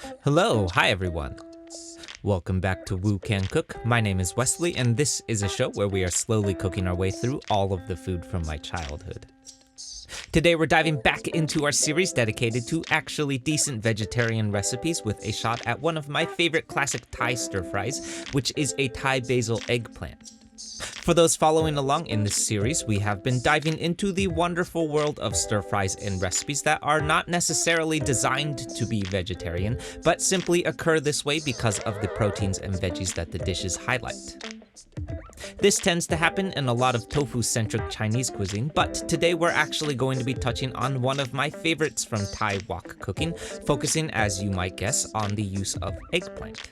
Hi everyone. Welcome back to Woo Can Cook. My name is Wesley, and this is a show where we are slowly cooking our way through all of the food from my childhood. Today we're diving back into our series dedicated to actually decent vegetarian recipes with a shot at one of my favorite classic Thai stir-fries, which is a Thai basil eggplant. For those following along in this series, we have been diving into the wonderful world of stir-fries and recipes that are not necessarily designed to be vegetarian, but simply occur this way because of the proteins and veggies that the dishes highlight. This tends to happen in a lot of tofu-centric Chinese cuisine, but today we're actually going to be touching on one of my favorites from Thai wok cooking, focusing, as you might guess, on the use of eggplant.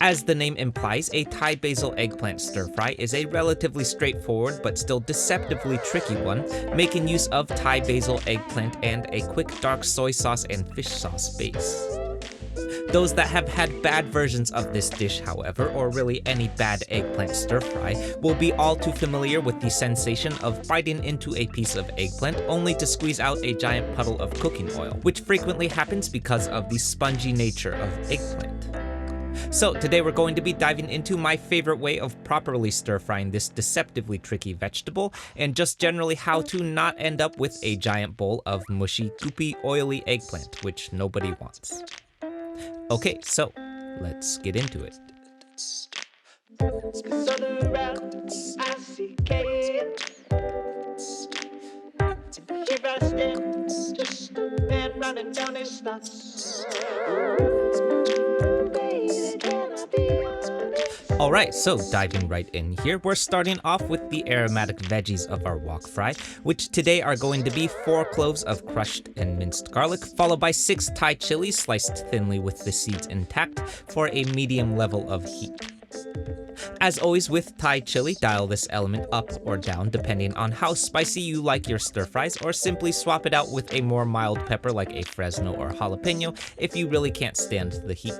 As the name implies, a Thai basil eggplant stir-fry is a relatively straightforward but still deceptively tricky one, making use of Thai basil eggplant and a quick dark soy sauce and fish sauce base. Those that have had bad versions of this dish, however, or really any bad eggplant stir-fry, will be all too familiar with the sensation of biting into a piece of eggplant only to squeeze out a giant puddle of cooking oil, which frequently happens because of the spongy nature of eggplant. So today we're going to be diving into my favorite way of properly stir-frying this deceptively tricky vegetable, and just generally how to not end up with a giant bowl of mushy, goopy, oily eggplant, which nobody wants. Okay, so let's get into it. Alright, so diving right in here, we're starting off with the aromatic veggies of our wok fry, which today are going to be 4 cloves of crushed and minced garlic, followed by 6 Thai chilies sliced thinly with the seeds intact for a medium level of heat. As always with Thai chili, dial this element up or down depending on how spicy you like your stir fries, or simply swap it out with a more mild pepper like a Fresno or jalapeno if you really can't stand the heat.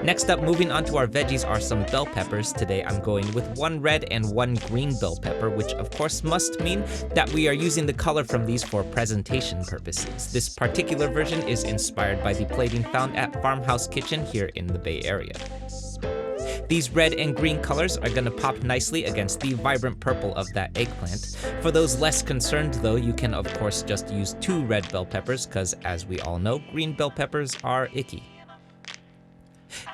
Next up, moving on to our veggies, are some bell peppers. Today I'm going with 1 red and 1 green bell pepper, which of course must mean that we are using the color from these for presentation purposes. This particular version is inspired by the plating found at Farmhouse Kitchen here in the Bay Area. These red and green colors are going to pop nicely against the vibrant purple of that eggplant. For those less concerned though, you can of course just use 2 red bell peppers, because as we all know, green bell peppers are icky.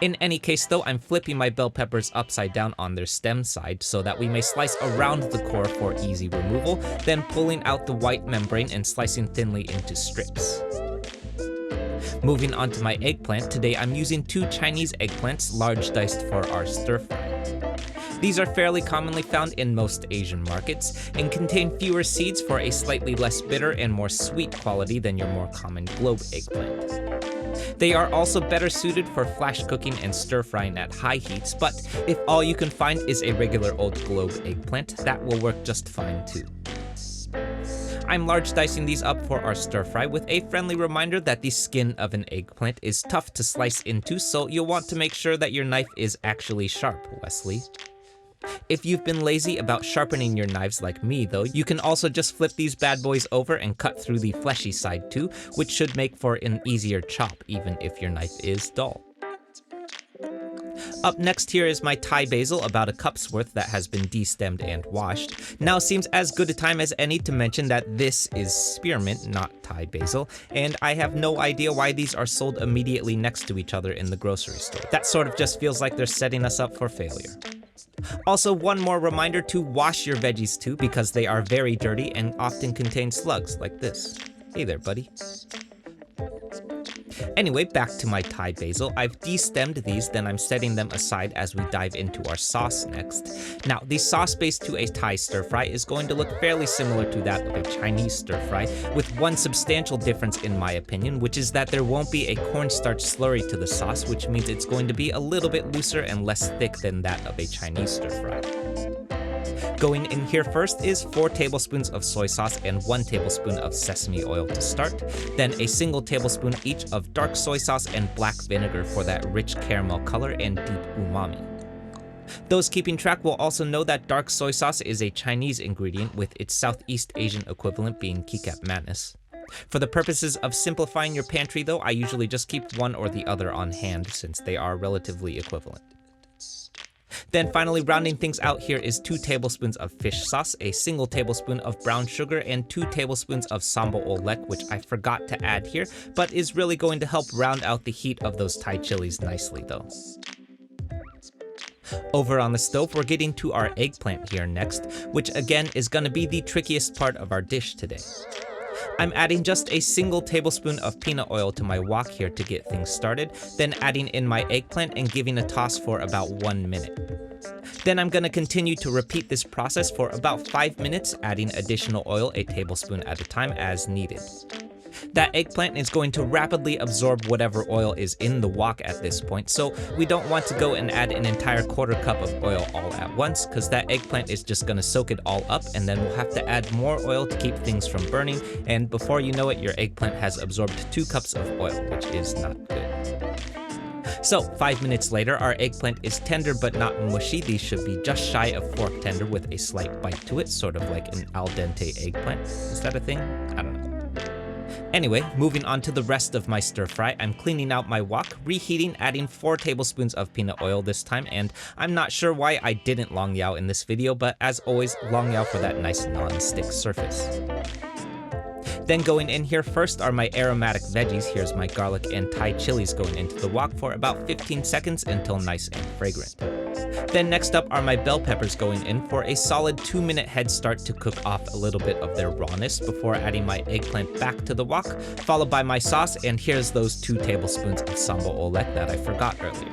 In any case though, I'm flipping my bell peppers upside down on their stem side so that we may slice around the core for easy removal, then pulling out the white membrane and slicing thinly into strips. Moving on to my eggplant, today I'm using 2 Chinese eggplants, large diced for our stir-fry. These are fairly commonly found in most Asian markets and contain fewer seeds for a slightly less bitter and more sweet quality than your more common globe eggplant. They are also better suited for flash cooking and stir-frying at high heats, but if all you can find is a regular old globe eggplant, that will work just fine too. I'm large dicing these up for our stir-fry with a friendly reminder that the skin of an eggplant is tough to slice into, so you'll want to make sure that your knife is actually sharp, Wesley. If you've been lazy about sharpening your knives like me though, you can also just flip these bad boys over and cut through the fleshy side too, which should make for an easier chop even if your knife is dull. Up next here is my Thai basil, about a cup's worth that has been destemmed and washed. Now seems as good a time as any to mention that this is spearmint, not Thai basil, and I have no idea why these are sold immediately next to each other in the grocery store. That sort of just feels like they're setting us up for failure. Also, one more reminder to wash your veggies too, because they are very dirty and often contain slugs like this. Hey there, buddy. Anyway, back to my Thai basil. I've destemmed these, then I'm setting them aside as we dive into our sauce next. Now, the sauce base to a Thai stir-fry is going to look fairly similar to that of a Chinese stir-fry, with one substantial difference in my opinion, which is that there won't be a cornstarch slurry to the sauce, which means it's going to be a little bit looser and less thick than that of a Chinese stir-fry. Going in here first is 4 tablespoons of soy sauce and 1 tablespoon of sesame oil to start, then a single tablespoon each of dark soy sauce and black vinegar for that rich caramel color and deep umami. Those keeping track will also know that dark soy sauce is a Chinese ingredient, with its Southeast Asian equivalent being kikap manis. For the purposes of simplifying your pantry though, I usually just keep one or the other on hand since they are relatively equivalent. Then finally, rounding things out here is 2 tablespoons of fish sauce, a single tablespoon of brown sugar, and 2 tablespoons of sambal oelek, which I forgot to add here, but is really going to help round out the heat of those Thai chilies nicely though. Over on the stove, we're getting to our eggplant here next, which again is going to be the trickiest part of our dish today. I'm adding just a single tablespoon of peanut oil to my wok here to get things started, then adding in my eggplant and giving a toss for about 1 minute. Then I'm going to continue to repeat this process for about 5 minutes, adding additional oil a tablespoon at a time as needed. That eggplant is going to rapidly absorb whatever oil is in the wok at this point, so we don't want to go and add an entire quarter cup of oil all at once, because that eggplant is just going to soak it all up, and then we'll have to add more oil to keep things from burning, and before you know it, your eggplant has absorbed 2 cups of oil, which is not good. So 5 minutes later, our eggplant is tender but not mushy. These should be just shy of fork tender with a slight bite to it, sort of like an al dente eggplant. Is that a thing? I don't know. Anyway, moving on to the rest of my stir fry, I'm cleaning out my wok, reheating, adding 4 tablespoons of peanut oil this time, and I'm not sure why I didn't long yao in this video, but as always, long yao for that nice non-stick surface. Then going in here first are my aromatic veggies. Here's my garlic and Thai chilies going into the wok for about 15 seconds until nice and fragrant. Then next up are my bell peppers going in for a solid 2-minute head start to cook off a little bit of their rawness before adding my eggplant back to the wok, followed by my sauce, and here's those 2 tablespoons of sambal oelek that I forgot earlier.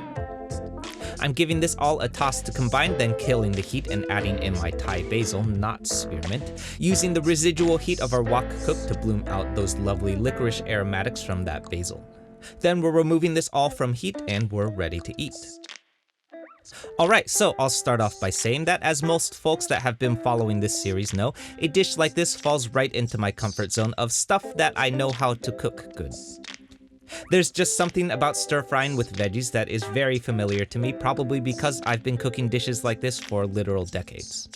I'm giving this all a toss to combine, then killing the heat and adding in my Thai basil, not spearmint, using the residual heat of our wok cook to bloom out those lovely licorice aromatics from that basil. Then we're removing this all from heat and we're ready to eat. Alright, so I'll start off by saying that as most folks that have been following this series know, a dish like this falls right into my comfort zone of stuff that I know how to cook good. There's just something about stir-frying with veggies that is very familiar to me, probably because I've been cooking dishes like this for literal decades.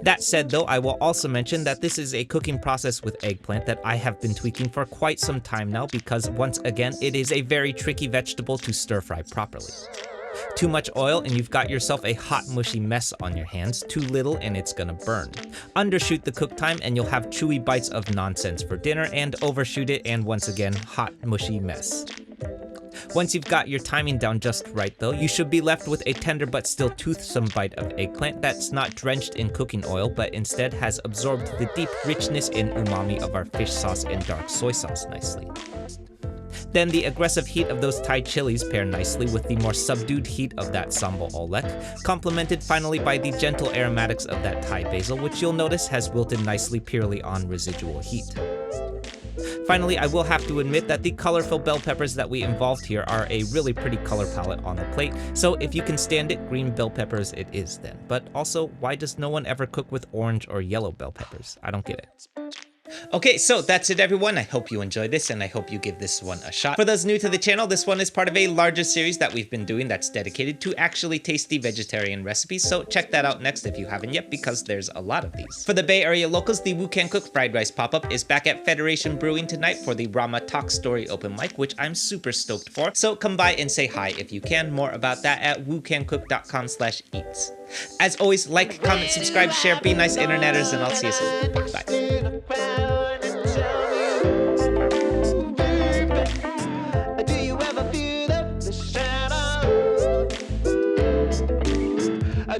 That said though, I will also mention that this is a cooking process with eggplant that I have been tweaking for quite some time now because once again, it is a very tricky vegetable to stir-fry properly. Too much oil and you've got yourself a hot mushy mess on your hands, too little and it's gonna burn. Undershoot the cook time and you'll have chewy bites of nonsense for dinner, and overshoot it and once again, hot mushy mess. Once you've got your timing down just right though, you should be left with a tender but still toothsome bite of eggplant that's not drenched in cooking oil but instead has absorbed the deep richness and umami of our fish sauce and dark soy sauce nicely. Then the aggressive heat of those Thai chilies pair nicely with the more subdued heat of that sambal oelek, complemented finally by the gentle aromatics of that Thai basil, which you'll notice has wilted nicely purely on residual heat. Finally, I will have to admit that the colorful bell peppers that we involved here are a really pretty color palette on the plate, so if you can stand it, green bell peppers it is then. But also, why does no one ever cook with orange or yellow bell peppers? I don't get it. Okay, so that's it everyone. I hope you enjoyed this and I hope you give this one a shot. For those new to the channel, this one is part of a larger series that we've been doing that's dedicated to actually tasty vegetarian recipes, so check that out next if you haven't yet because there's a lot of these. For the Bay Area locals, the Woo Can Cook Fried Rice pop-up is back at Federation Brewing tonight for the Rama Talk Story open mic, which I'm super stoked for, so come by and say hi if you can. More about that at woocancook.com/eats. As always, like, comment, subscribe, share, be nice interneters, and I'll see you soon. Bye.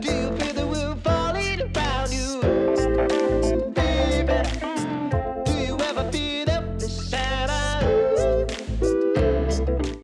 Do you